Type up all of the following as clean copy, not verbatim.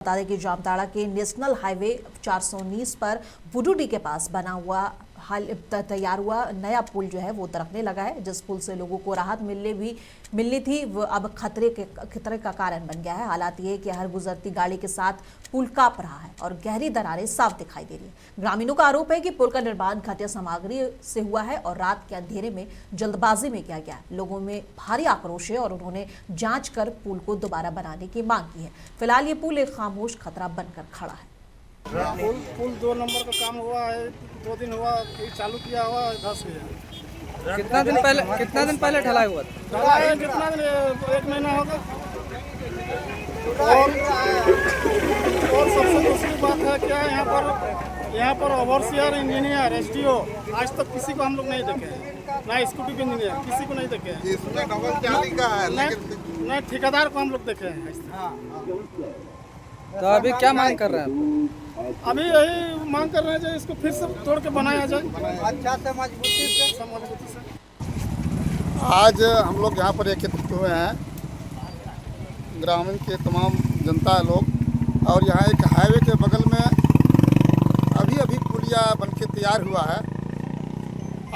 बता दें कि जामताड़ा के नेशनल हाईवे 419 पर बुडूडी के पास बना हुआ तैयार हुआ नया पुल जो है वो दरकने लगा है। जिस पुल से लोगों को राहत मिलनी थी वो अब खतरे का कारण बन गया है। हालात ये कि हर गुजरती गाड़ी के साथ पुल कांप रहा है और गहरी दरारें साफ दिखाई दे रही है। ग्रामीणों का आरोप है कि पुल का निर्माण घटिया सामग्री से हुआ है और रात के अंधेरे में जल्दबाजी में किया गया। लोगों में भारी आक्रोश है और उन्होंने जांच कर पुल को दोबारा बनाने की मांग की है। फिलहाल ये पुल एक खामोश खतरा बनकर खड़ा है। पुल 2 नंबर का काम हुआ है, 2 दिन हुआ चालू किया हुआ धस गया। कितना दिन पहले ढलाई हुआ था? ढलाई कितना दिन, 1 महीना होगा। और सबसे दूसरी बात है क्या, यहाँ पर ओवरसियर इंजीनियर एसडीओ आज तक किसी को हम लोग नहीं देखे हैं, ना एक्जीक्यूटिव इंजीनियर किसी को नहीं देखे हैं। इसमें डबल जाली का है, नहीं ठेकेदार को हम लोग देखे हैं। तो अभी क्या मांग कर रहे हैं? अभी यही मांग कर रहे हैं इसको फिर से तोड़ के बनाया जाए अच्छा से, मजबूती से। आज हम लोग यहाँ पर एकत्रित हुए हैं, ग्रामीण के तमाम जनता लोग, और यहाँ एक हाईवे के बगल में अभी पुलिया बनके तैयार हुआ है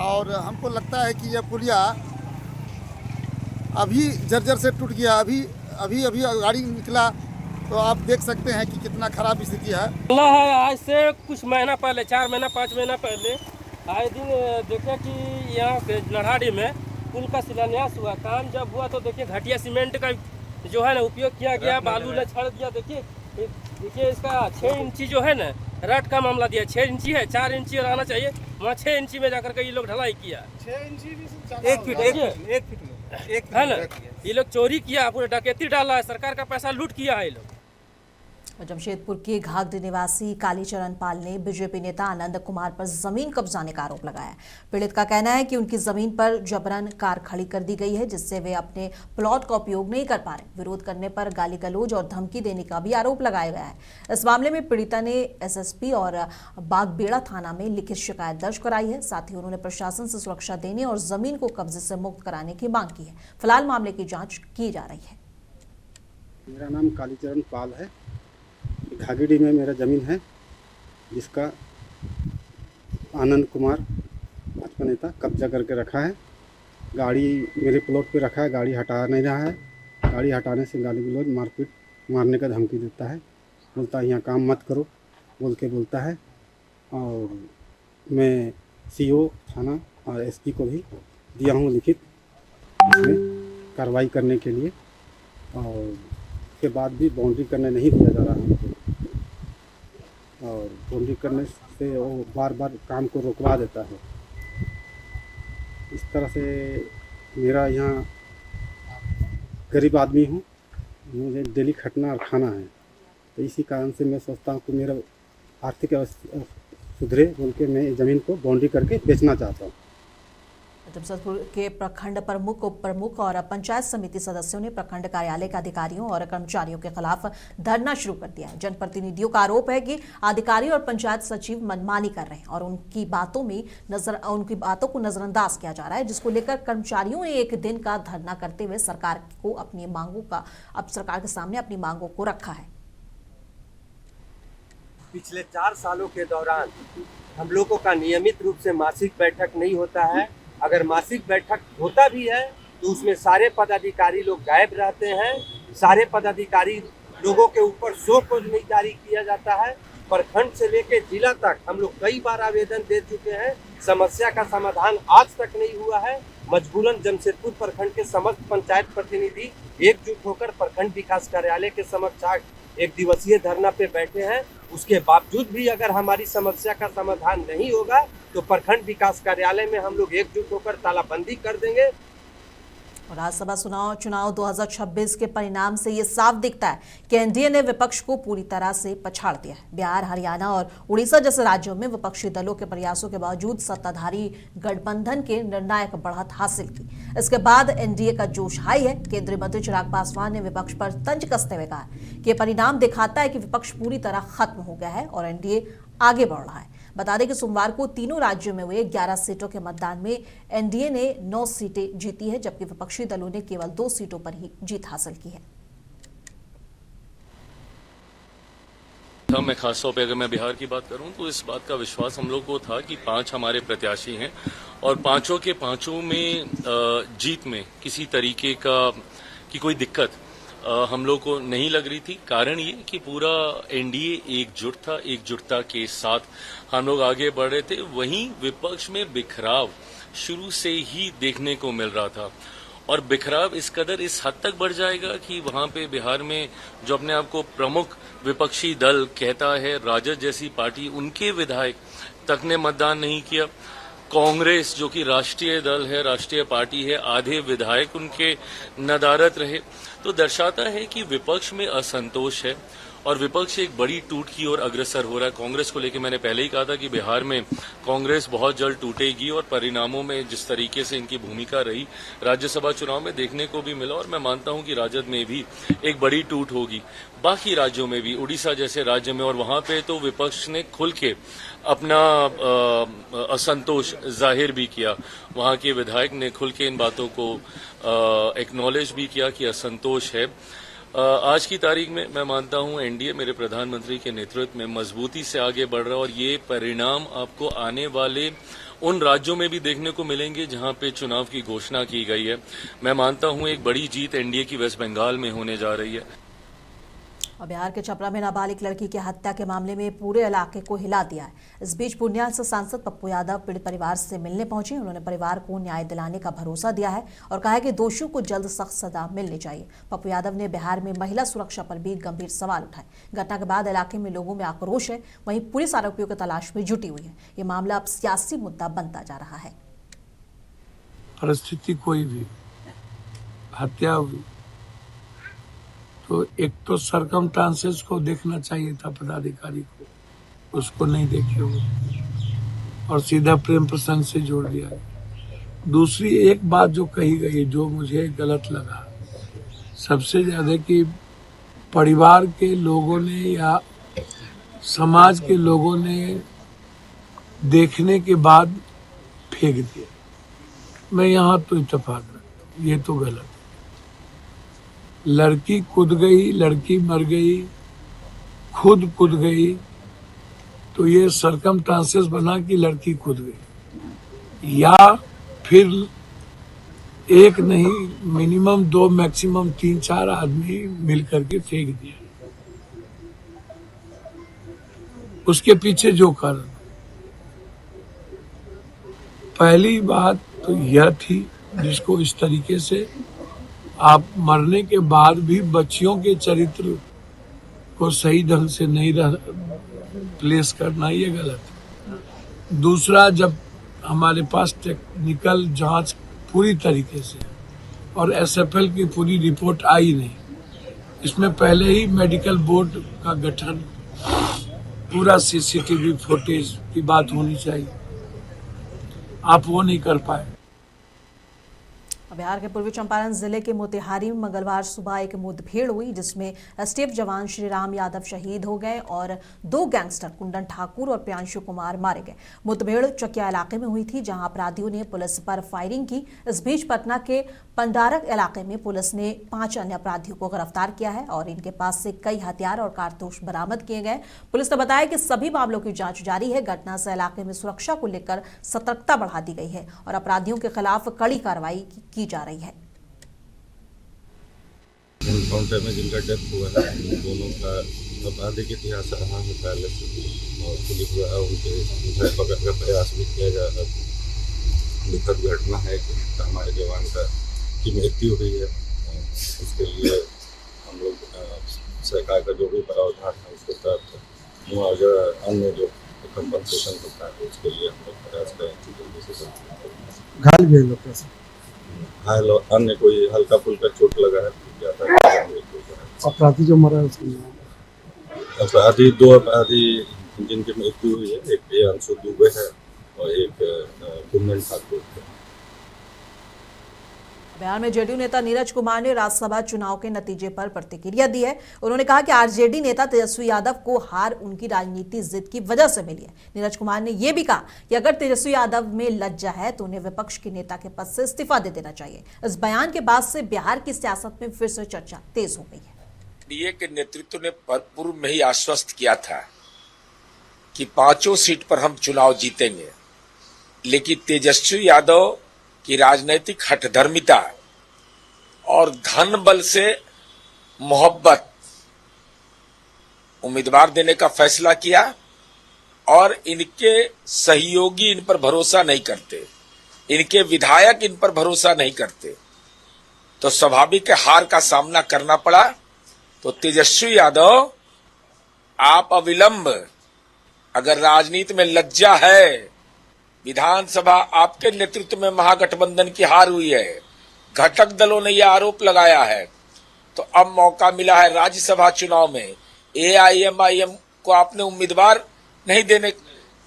और हमको लगता है कि यह पुलिया अभी जर्जर से टूट गया। अभी गाड़ी निकला तो आप देख सकते हैं कि कितना खराब स्थिति है। आज से कुछ महीना पहले, 4 महीना 5 महीना पहले आए दिन देखे कि यहाँ नढ़ाड़ी में पुल का शिलान्यास हुआ। काम जब हुआ तो देखिए घटिया सीमेंट का जो है ना उपयोग किया गया, बालू ने छड़ दिया। देखिए इसका 6 इंची जो है ना रट का मामला दिया, 6 इंची है, 4 इंची रहना चाहिए, वहाँ 6 इंची में जाकर के ये लोग ढलाई किया। 6 इंची भी 1 फीट है ना, ये लोग चोरी किया, पूरे डकैती डाला है, सरकार का पैसा लूट किया है ये लोग। जमशेदपुर के घाघरी निवासी कालीचरण पाल ने बीजेपी नेता आनंद कुमार पर जमीन कब्जाने का आरोप लगाया। पीड़ित का कहना है कि उनकी जमीन पर जबरन कार खड़ी कर दी गई है, जिससे वे अपने प्लॉट का उपयोग नहीं कर पा रहे। विरोध करने पर गाली गलौज और धमकी देने का भी आरोप लगाया गया है। इस मामले में पीड़िता ने एसएसपी और बागबेड़ा थाना में लिखित शिकायत दर्ज कराई है। साथ ही उन्होंने प्रशासन से सुरक्षा देने और जमीन को कब्जे से मुक्त कराने की मांग की है। फिलहाल मामले की जाँच की जा रही है। मेरा नाम कालीचरण पाल है। घाघरी में मेरा ज़मीन है जिसका आनंद कुमार भाजपा नेता कब्जा करके रखा है। गाड़ी मेरे प्लॉट पे रखा है, गाड़ी हटा नहीं रहा है। गाड़ी हटाने से गाली गलौज मारपीट मारने का धमकी देता है, बोलता है यहाँ काम मत करो बोलता है। और मैं सीओ थाना और एसपी को भी दिया हूँ लिखित इसमें कार्रवाई करने के लिए, और उसके बाद भी बाउंड्री करने नहीं दिया जा रहा हमको। और बाउंड्री करने से वो बार काम को रोकवा देता है। इस तरह से मेरा यहाँ गरीब आदमी हूँ, मुझे डेली खटना और खाना है, तो इसी कारण से मैं सोचता हूँ कि मेरा आर्थिक अवस्था सुधरे बोल के मैं ज़मीन को बाउंड्री करके बेचना चाहता हूँ। जमशेदपुर के प्रखंड प्रमुख, उप प्रमुख और पंचायत समिति सदस्यों ने प्रखंड कार्यालय के अधिकारियों और कर्मचारियों के खिलाफ धरना शुरू कर दिया है। जनप्रतिनिधियों का आरोप है कि अधिकारी और पंचायत सचिव मनमानी कर रहे हैं और उनकी बातों को नजरअंदाज किया जा रहा है, जिसको लेकर कर्मचारियों ने 1 दिन का धरना करते हुए सरकार के सामने अपनी मांगों को रखा है। पिछले 4 सालों के दौरान हम लोगों का नियमित रूप से मासिक बैठक नहीं होता है। अगर मासिक बैठक होता भी है तो उसमें सारे पदाधिकारी लोग गायब रहते हैं। सारे पदाधिकारी लोगों के ऊपर शो कॉज नहीं जारी किया जाता है। प्रखंड से लेकर जिला तक हम लोग कई बार आवेदन दे चुके हैं, समस्या का समाधान आज तक नहीं हुआ है। मजबूरन जमशेदपुर प्रखंड के समस्त पंचायत प्रतिनिधि एकजुट होकर प्रखंड विकास कार्यालय के समक्ष 1 दिवसीय धरना पे बैठे हैं। उसके बावजूद भी अगर हमारी समस्या का समाधान नहीं होगा तो प्रखंड विकास कार्यालय में हम लोग एकजुट होकर तालाबंदी कर देंगे। राज्यसभा चुनाव 2026 के परिणाम से ये साफ दिखता है कि एनडीए ने विपक्ष को पूरी तरह से पछाड़ दिया है। बिहार, हरियाणा और उड़ीसा जैसे राज्यों में विपक्षी दलों के प्रयासों के बावजूद सत्ताधारी गठबंधन के निर्णायक बढ़त हासिल की। इसके बाद एनडीए का जोश हाई है। केंद्रीय मंत्री चिराग पासवान ने विपक्ष पर तंज कसते हुए कहा कि परिणाम दिखाता है कि विपक्ष पूरी तरह खत्म हो गया है और एनडीए आगे बढ़ रहा है। बता दें कि सोमवार को तीनों राज्यों में हुए 11 सीटों के मतदान में एनडीए ने 9 सीटें जीती है, जबकि विपक्षी दलों ने केवल 2 सीटों पर ही जीत हासिल की है। था। मैं खास तौर पे अगर मैं बिहार की बात करूं तो इस बात का विश्वास हम लोग को था कि 5 हमारे प्रत्याशी हैं और पांचों के पांचों में जीत में किसी तरीके की कोई दिक्कत हम लोग को नहीं लग रही थी। कारण ये कि पूरा एनडीए एकजुट था, एकजुटता के साथ हम लोग आगे बढ़ रहे थे। वहीं विपक्ष में बिखराव शुरू से ही देखने को मिल रहा था और बिखराव इस कदर इस हद तक बढ़ जाएगा कि वहां पे बिहार में जो अपने आप को प्रमुख विपक्षी दल कहता है, राजद जैसी पार्टी, उनके विधायक तक ने मतदान नहीं किया। कांग्रेस जो कि राष्ट्रीय दल है, राष्ट्रीय पार्टी है, आधे विधायक उनके नदारद रहे। तो दर्शाता है कि विपक्ष में असंतोष है और विपक्ष एक बड़ी टूट की ओर अग्रसर हो रहा है। कांग्रेस को लेकर मैंने पहले ही कहा था कि बिहार में कांग्रेस बहुत जल्द टूटेगी और परिणामों में जिस तरीके से इनकी भूमिका रही राज्यसभा चुनाव में देखने को भी मिला और मैं मानता हूं कि राजद में भी एक बड़ी टूट होगी। बाकी राज्यों में भी, उड़ीसा जैसे राज्य में, और वहां पे तो विपक्ष ने खुल के अपना असंतोष जाहिर भी किया। वहां के विधायक ने खुल के इन बातों को एक्नॉलेज भी किया कि असंतोष है। आज की तारीख में मैं मानता हूं एनडीए मेरे प्रधानमंत्री के नेतृत्व में मजबूती से आगे बढ़ रहा है और ये परिणाम आपको आने वाले उन राज्यों में भी देखने को मिलेंगे जहां पे चुनाव की घोषणा की गई है। मैं मानता हूं एक बड़ी जीत एनडीए की वेस्ट बंगाल में होने जा रही है। और बिहार के छपरा में नाबालिग लड़की की हत्या के मामले में पूरे इलाके को हिला दिया है। इस बीच पूर्णिया से सांसद पप्पू यादव पीड़ित परिवार से मिलने पहुंचे। उन्होंने परिवार को न्याय दिलाने का भरोसा दिया है और कहा है कि दोषियों को जल्द सख्त सजा मिलनी चाहिए। पप्पू यादव ने बिहार में महिला सुरक्षा पर भी गंभीर सवाल उठाए। घटना के बाद इलाके में लोगों में आक्रोश है, वहीं पुलिस आरोपियों की तलाश में जुटी हुई है। ये मामला अब सियासी मुद्दा बनता जा रहा है। परिस्थिति कोई भी हत्या हुई तो एक तो सरकमस्टांसेस को देखना चाहिए था पदाधिकारी को, उसको नहीं देखे हुए और सीधा प्रेम प्रसंग से जोड़ दिया। दूसरी एक बात जो कही गई जो मुझे गलत लगा सबसे ज्यादा कि परिवार के लोगों ने या समाज के लोगों ने देखने के बाद फेंक दिया। मैं यहाँ तो इत्तेफाक रखता हूँ, ये तो गलत है। लड़की कूद गई, लड़की मर गई, खुद कूद गई, तो ये सरकमस्टांसेस बना कि लड़की कूद गई, या फिर एक नहीं मिनिमम 2 मैक्सिमम 3-4 आदमी मिलकर के फेंक दिया। उसके पीछे जो कारण, पहली बात तो यह थी जिसको इस तरीके से आप मरने के बाद भी बच्चियों के चरित्र को सही ढंग से नहीं प्लेस करना, ये गलत है। दूसरा, जब हमारे पास टेक्निकल जांच पूरी तरीके से और एसएफएल की पूरी रिपोर्ट आई नहीं, इसमें पहले ही मेडिकल बोर्ड का गठन, पूरा सीसीटीवी फुटेज की बात होनी चाहिए, आप वो नहीं कर पाए। बिहार के पूर्वी चंपारण जिले के मोतिहारी में मंगलवार सुबह एक मुठभेड़ हुई जिसमें एसटीएफ जवान श्रीराम यादव शहीद हो गए और 2 गैंगस्टर कुंदन ठाकुर और प्रियांशु कुमार मारे गए। मुठभेड़ चकिया इलाके में हुई थी जहां अपराधियों ने पुलिस पर फायरिंग की। इस बीच पटना के पंडारक इलाके में पुलिस ने 5 अन्य अपराधियों को गिरफ्तार किया है और इनके पास से कई हथियार और कारतूस बरामद किए गए। पुलिस ने बताया कि सभी मामलों की जांच जारी है। घटना से इलाके में सुरक्षा को लेकर सतर्कता बढ़ा दी गई है और अपराधियों के खिलाफ कड़ी कार्रवाई की जा रही है। एनकाउंटर में जिनका डेथ हुआ है उन दोनों का आपराधिक इतिहास रहा है पहले से और पुलिस द्वारा उनके पकड़ का प्रयास भी किया जा रहा है। दुखद घटना है कि हमारे जवान की मृत्यु हुई है। उसके लिए हम लोग सरकार का जो भी प्रावधान है उसके तहत मुआवजा अन्य जो कंपनसेशन होता है उसके लिए हम लोग प्रयास करें जल्दी से। घायल भी लोग घायल अन्य कोई हल्का फुल्का चोट लगा है, ज्यादा अपराधी जो मरा है उसके अपराधी 2 अपराधी जिनकी मृत्यु हुई है, एक प्रियांशु दुबे है और एक कुंदन ठाकुर है। बिहार में जेडीयू नेता नीरज कुमार ने राज्यसभा चुनाव के नतीजे पर प्रतिक्रिया दी है। उन्होंने कहा कि आरजेडी नेता तेजस्वी यादव को हार उनकी राजनीति जिद की वजह से मिली है। नीरज कुमार ने यह भी कहा कि अगर तेजस्वी यादव में लज्जा है तो उन्हें विपक्ष के नेता के पद से इस्तीफा दे देना चाहिए। इस बयान के बाद से बिहार की सियासत में फिर से चर्चा तेज हो गई है। एनडीए के नेतृत्व ने पूर्व में ही आश्वस्त किया था कि 5 सीट पर हम चुनाव जीतेंगे, लेकिन तेजस्वी यादव की राजनीतिक हठधर्मिता और धन बल से मोहब्बत उम्मीदवार देने का फैसला किया और इनके सहयोगी इन पर भरोसा नहीं करते, इनके विधायक इन पर भरोसा नहीं करते, तो स्वाभाविक हार का सामना करना पड़ा। तो तेजस्वी यादव, आप अविलंब, अगर राजनीति में लज्जा है, विधानसभा आपके नेतृत्व में महागठबंधन की हार हुई है, घटक दलों ने यह आरोप लगाया है, तो अब मौका मिला है राज्यसभा चुनाव में एआईएमआईएम को आपने उम्मीदवार नहीं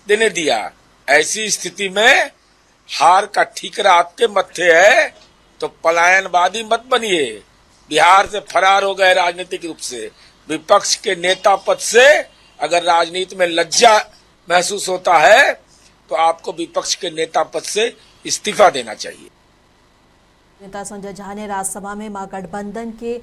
देने दिया। ऐसी स्थिति में हार का ठीकरा आपके मत्थे है, तो पलायनवादी मत बनिए। बिहार से फरार हो गए राजनीतिक रूप से, विपक्ष के नेता पद से अगर राजनीति में लज्जा महसूस होता है तो आपको विपक्ष के नेता पद से इस्तीफा देना चाहिए। नेता संजय झा ने राज्यसभा में महागठबंधन के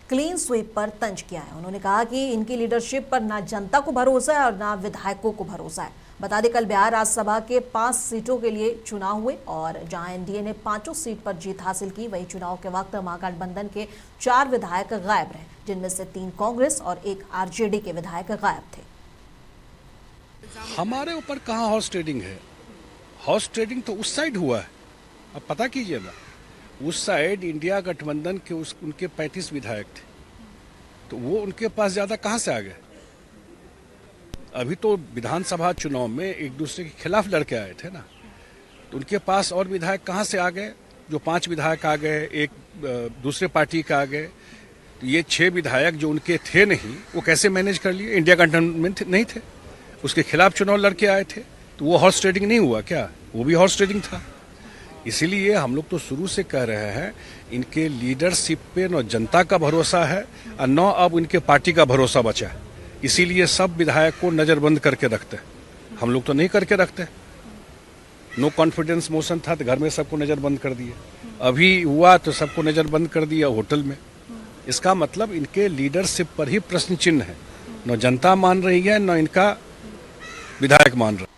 क्लीन स्वीप पर तंज किया है। उन्होंने कहा कि इनकी लीडरशिप पर ना जनता को भरोसा है और ना विधायकों को भरोसा है। बता दें, कल बिहार राज्यसभा के 5 सीटों के लिए चुनाव हुए और जहां एनडीए ने 5 सीट पर जीत हासिल की, वहीं चुनाव के वक्त महागठबंधन के 4 विधायक गायब रहे, जिनमें से 3 कांग्रेस और 1 आरजेडी के विधायक गायब थे। हमारे ऊपर कहाँ हॉर्स ट्रेडिंग है? हॉर्स ट्रेडिंग तो उस साइड हुआ है, अब पता कीजिए ना। उस साइड इंडिया गठबंधन के उनके 35 विधायक थे, तो वो उनके पास ज्यादा कहाँ से आ गए? अभी तो विधानसभा चुनाव में एक दूसरे के खिलाफ लड़के आए थे ना, तो उनके पास और विधायक कहाँ से आ गए? जो 5 विधायक आ गए, एक दूसरे पार्टी का आ गए, तो ये 6 विधायक जो उनके थे नहीं, वो कैसे मैनेज कर लिए? इंडिया गठबंधन नहीं थे, उसके खिलाफ चुनाव लड़के आए थे, तो वो हॉर्स ट्रेडिंग नहीं हुआ क्या? वो भी हॉर्स ट्रेडिंग था। इसीलिए हम लोग तो शुरू से कह रहे हैं, इनके लीडरशिप पे न जनता का भरोसा है और न अब इनके पार्टी का भरोसा बचा है। इसीलिए सब विधायक को नजरबंद करके रखते हैं। हम लोग तो नहीं करके रखते। नो कॉन्फिडेंस मोशन था तो घर में सबको नजरबंद कर दिए, अभी हुआ तो सबको नजरबंद कर दिया होटल में। इसका मतलब इनके लीडरशिप पर ही प्रश्न चिन्ह है। न जनता मान रही है, न इनका विधायक मान रहा है।